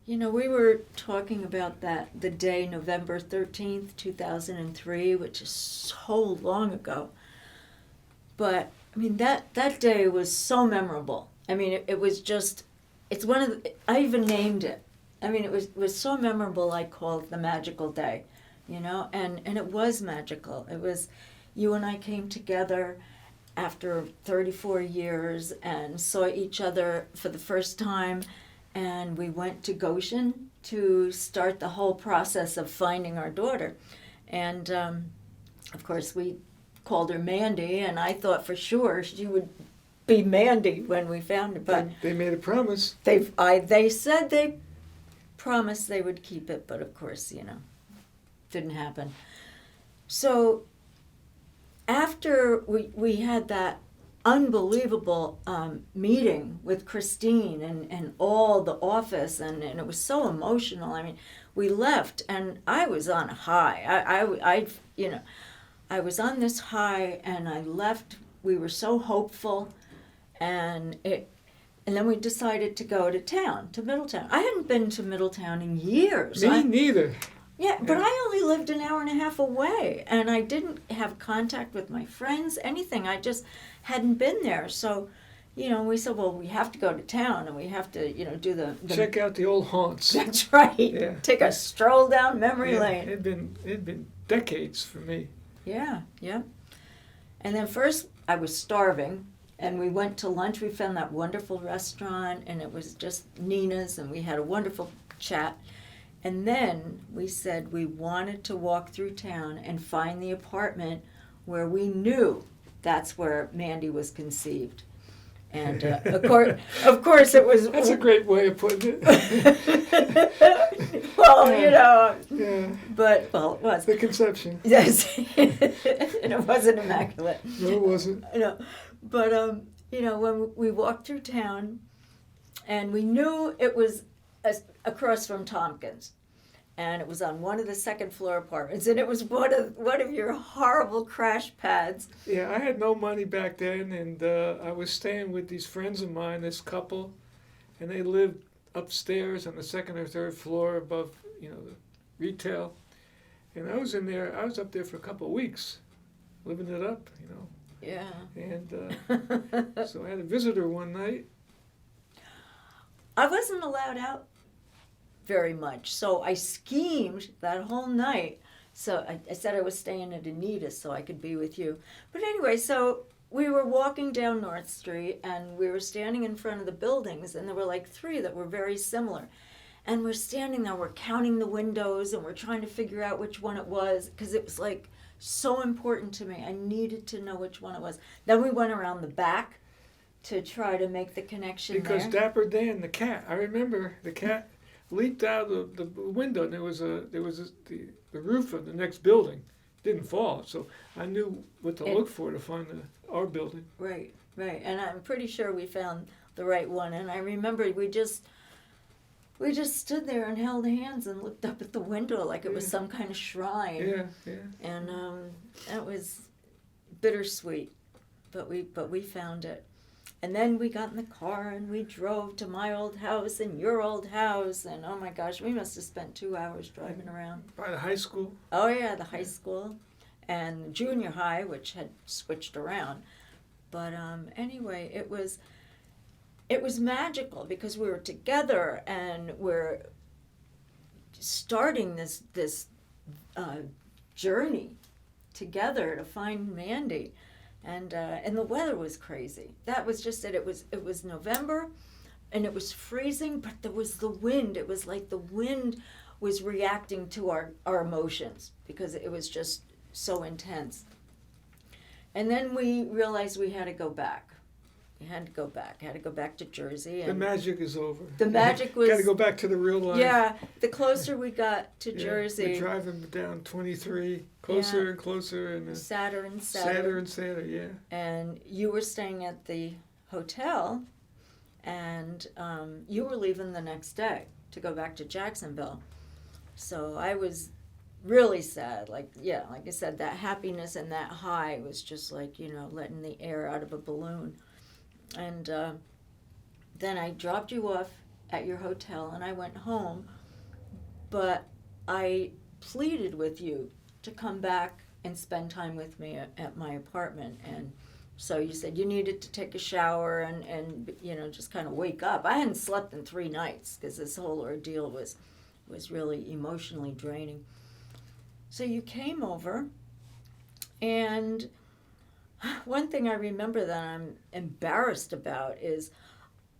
We were talking about the day, November 13th, 2003, which is so long ago. But, that day was so memorable. It was just, it's one of I even named it. It was so memorable, I called it the magical day, and it was magical. It was, you and I came together after 34 years and saw each other for the first time. And we went to Goshen to start the whole process of finding our daughter. And, of course, we called her Mandy, and I thought for sure she would be Mandy when we found her. But they made a promise. They said they promised they would keep it, but of course, didn't happen. So after we had that unbelievable meeting with Christine and all the office, and it was so emotional. We left, and I was on a high. I was on this high, and I left. We were so hopeful, and then we decided to go to Middletown. I hadn't been to Middletown in years. Me neither. Yeah, but I only lived an hour and a half away, and I didn't have contact with my friends, anything. I just hadn't been there. So, we said, well, we have to go to town, and we have to, do the check out the old haunts. That's right. Yeah. Take a stroll down memory lane. It'd been decades for me. Yeah. And then first I was starving, and we went to lunch. We found that wonderful restaurant, and it was just Nina's, and we had a wonderful chat. And then we said we wanted to walk through town and find the apartment where we knew that's where Mandy was conceived. And of course it was... That's a great way of putting it. Well, Yeah. But, it was. The conception. Yes. And it wasn't immaculate. No, it wasn't. But, when we walked through town, and we knew it was across from Tompkins, and it was on one of the second floor apartments, and it was one of your horrible crash pads. Yeah, I had no money back then, and I was staying with these friends of mine, this couple, and they lived upstairs on the second or third floor above, the retail. And I was up there for a couple of weeks, living it up, Yeah. And so I had a visitor one night. I wasn't allowed out very much, so I schemed that whole night. So I said I was staying at Anita's so I could be with you. But anyway, so we were walking down North Street, and we were standing in front of the buildings, and there were like three that were very similar. And we're standing there, we're counting the windows, and we're trying to figure out which one it was, because it was like so important to me. I needed to know which one it was. Then we went around the back to try to make the connection because there. Dapper Dan, the cat, I remember the cat leaped out of the window, and there was the roof of the next building didn't fall, so I knew what to look for to find our building. Right, and I'm pretty sure we found the right one. And I remember we just stood there and held hands and looked up at the window like it was some kind of shrine. Yeah. And that was bittersweet, but we found it. And then we got in the car and we drove to my old house and your old house, and oh my gosh, we must have spent 2 hours driving around. By the high school? Oh yeah, the high school and junior high, which had switched around. But anyway, it was magical because we were together and we're starting this journey together to find Mandy. And the weather was crazy. That was just it. It was November, and it was freezing, but there was the wind. It was like the wind was reacting to our emotions because it was just so intense. And then we realized we had to go back. Had to go back to Jersey. And the magic is over. The magic was... Got to go back to the real life. Yeah, the closer we got to Jersey... We're driving down 23, closer and closer. And sadder and sadder, yeah. And you were staying at the hotel, and you were leaving the next day to go back to Jacksonville. So I was really sad. Like I said, that happiness and that high was just like, letting the air out of a balloon. And then I dropped you off at your hotel, and I went home, but I pleaded with you to come back and spend time with me at my apartment. And so you said you needed to take a shower and just kind of wake up. I hadn't slept in 3 nights because this whole ordeal was really emotionally draining. So you came over, and one thing I remember that I'm embarrassed about is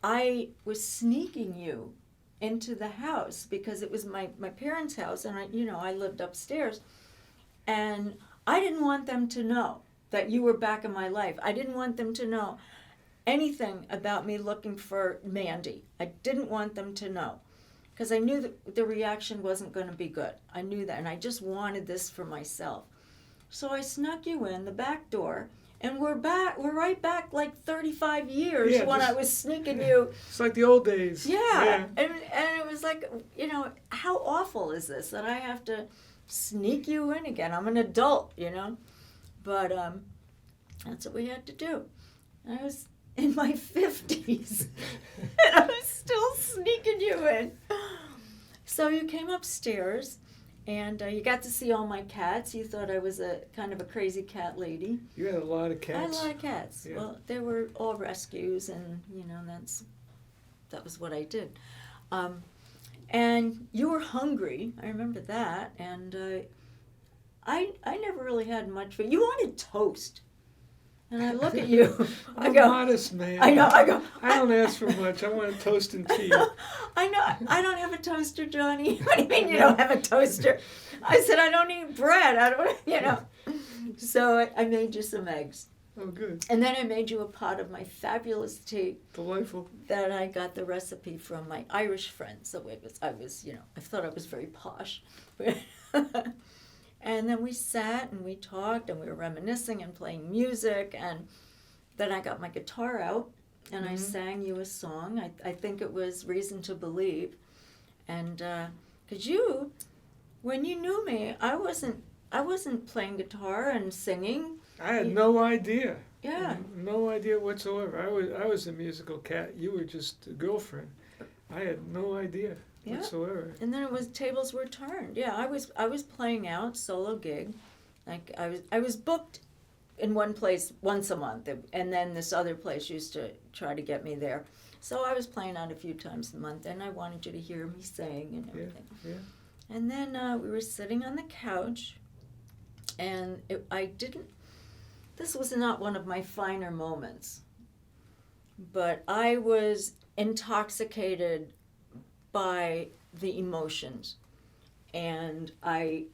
I was sneaking you into the house because it was my parents' house, and I lived upstairs, and I didn't want them to know that you were back in my life. I didn't want them to know anything about me looking for Mandy. I didn't want them to know because I knew that the reaction wasn't going to be good. I knew that, and I just wanted this for myself. So I snuck you in the back door, and we're right back like 35 years when I was sneaking you. It's like the old days. Yeah. And it was like, how awful is this that I have to sneak you in again? I'm an adult, But that's what we had to do. I was in my 50s, and I was still sneaking you in. So you came upstairs, and you got to see all my cats. You thought I was a kind of a crazy cat lady. You had a lot of cats. I had a lot of cats. Yeah. Well, they were all rescues, and that was what I did. And you were hungry. I remember that. And I never really had much food. You wanted toast. And I look at you. I'm a modest man. I know. I go. I don't ask for much. I want a toast and tea. I know. I don't have a toaster, Johnny. What do you mean you don't have a toaster? I said I don't eat bread. I don't. So I made you some eggs. Oh, good. And then I made you a pot of my fabulous tea. Delightful. That I got the recipe from my Irish friends. So I thought I was very posh. And then we sat and we talked and we were reminiscing and playing music. And then I got my guitar out and I sang you a song. I think it was Reason to Believe. And because when you knew me, I wasn't playing guitar and singing. I had no idea. Yeah. No idea whatsoever. I was a musical cat. You were just a girlfriend. I had no idea whatsoever. And then tables were turned. Yeah, I was playing out solo gig. Like I was booked in one place once a month, and then this other place used to try to get me there. So I was playing out a few times a month, and I wanted you to hear me sing and everything. Yeah. And then we were sitting on the couch, and this was not one of my finer moments, but I was intoxicated by the emotions, and my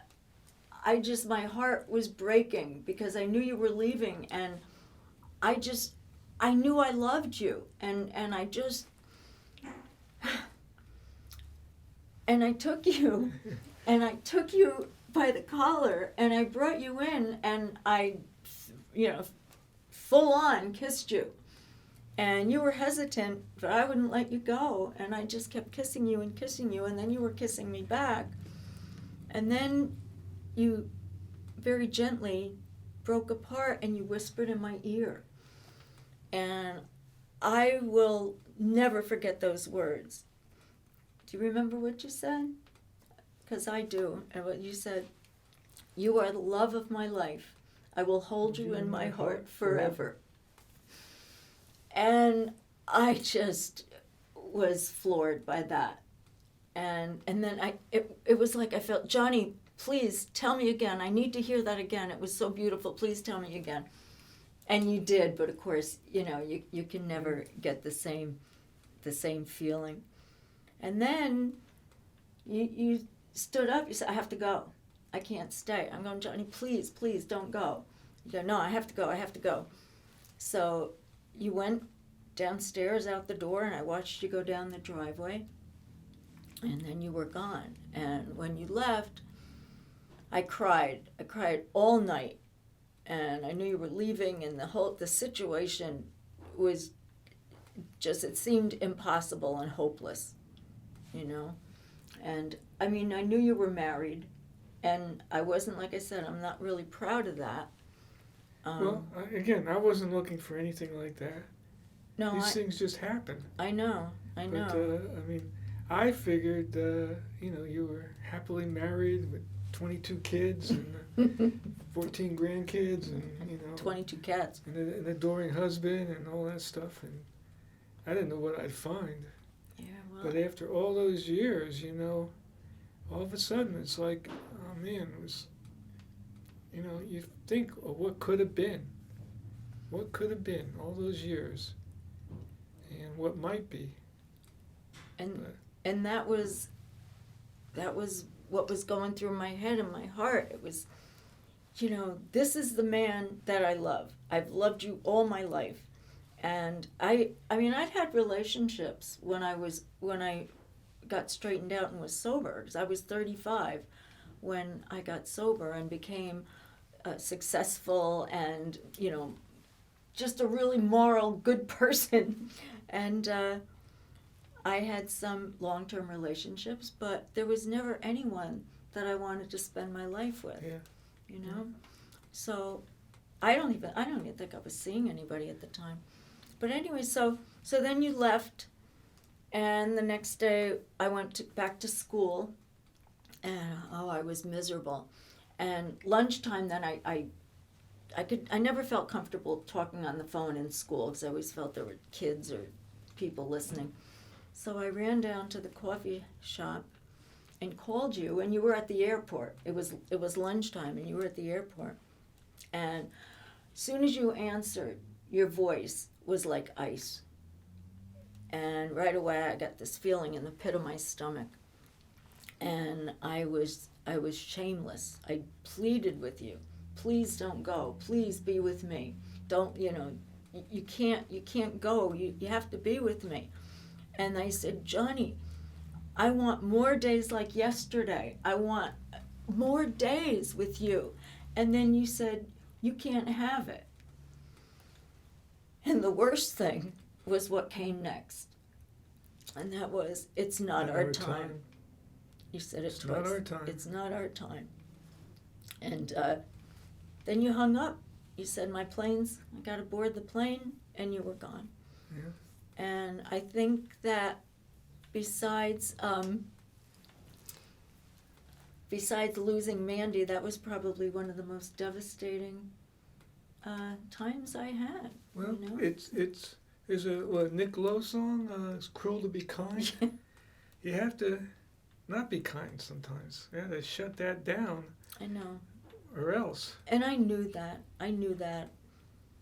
heart was breaking because I knew you were leaving, and I knew I loved you, and I took you, and I took you by the collar, and I brought you in, and I, full on kissed you. And you were hesitant, but I wouldn't let you go. And I just kept kissing you, and then you were kissing me back. And then you very gently broke apart and you whispered in my ear. And I will never forget those words. Do you remember what you said? Because I do. And what you said, "You are the love of my life. I will hold you in my heart forever." And I just was floored by that. And then it was like I felt, "Johnny, please tell me again. I need to hear that again. It was so beautiful. Please tell me again." And you did, but of course, you can never get the same feeling. And then you stood up. You said, "I have to go. I can't stay." I'm going, "Johnny, please don't go." You go, "No, I have to go." So you went downstairs out the door, and I watched you go down the driveway, and then you were gone. And when you left, I cried all night, and I knew you were leaving, and the situation was just, it seemed impossible and hopeless, and I mean, I knew you were married, and I wasn't, like I said, I'm not really proud of that. Again, I wasn't looking for anything like that. No, These things just happen. I know, I But know. I mean, I figured you were happily married with 22 kids and 14 grandkids and 22 cats. and an adoring husband and all that stuff, and I didn't know what I'd find. Yeah, well, But after all those years, all of a sudden it's like, oh man, it was, you think of what could have been all those years, and what might be. and But, and that was what was going through my head and my heart. It was, this is the man that I love. I've loved you all my life. And I mean, I'd had relationships when I got straightened out and was sober, because I was 35 when I got sober and became successful and, just a really moral, good person. And I had some long-term relationships, but there was never anyone that I wanted to spend my life with. yeah. So I don't even think I was seeing anybody at the time. But anyway, so then you left, and the next day I went back to school, and I was miserable. And lunchtime, then I never felt comfortable talking on the phone in school, because I always felt there were kids or people listening. So I ran down to the coffee shop and called you, and you were at the airport. It was lunchtime, and you were at the airport. And as soon as you answered, your voice was like ice. And right away I got this feeling in the pit of my stomach. And I was shameless. I pleaded with you. Please don't go. Please be with me. Don't, you can't go. You have to be with me. And I said, Johnny, I want more days like yesterday. I want more days with you. And then you said, you can't have it. And the worst thing was what came next. And that was, it's not our time. You said it twice. Not our time. It's not our time. And then you hung up. You said, I got to board the plane, and you were gone. Yeah. And I think that besides losing Mandy, that was probably one of the most devastating times I had. Well, there's a Nick Lowe song, it's cruel to be kind. You have to not be kind sometimes. You have to shut that down. I know. Or else. And I knew that.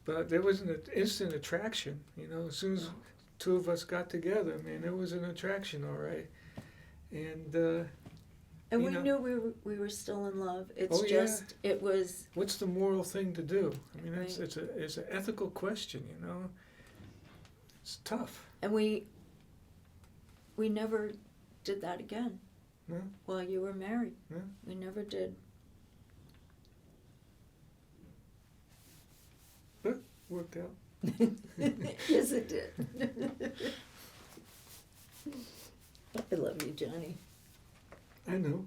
But there was an instant attraction, as soon as two of us got together, man, there was an attraction, all right. And we knew we were still in love. It was. What's the moral thing to do? I mean, Right. it's an ethical question, It's tough. And we never did that again. No? While you were married. No? We never did. But worked out. Yes, it did. I love you, Johnny. I know.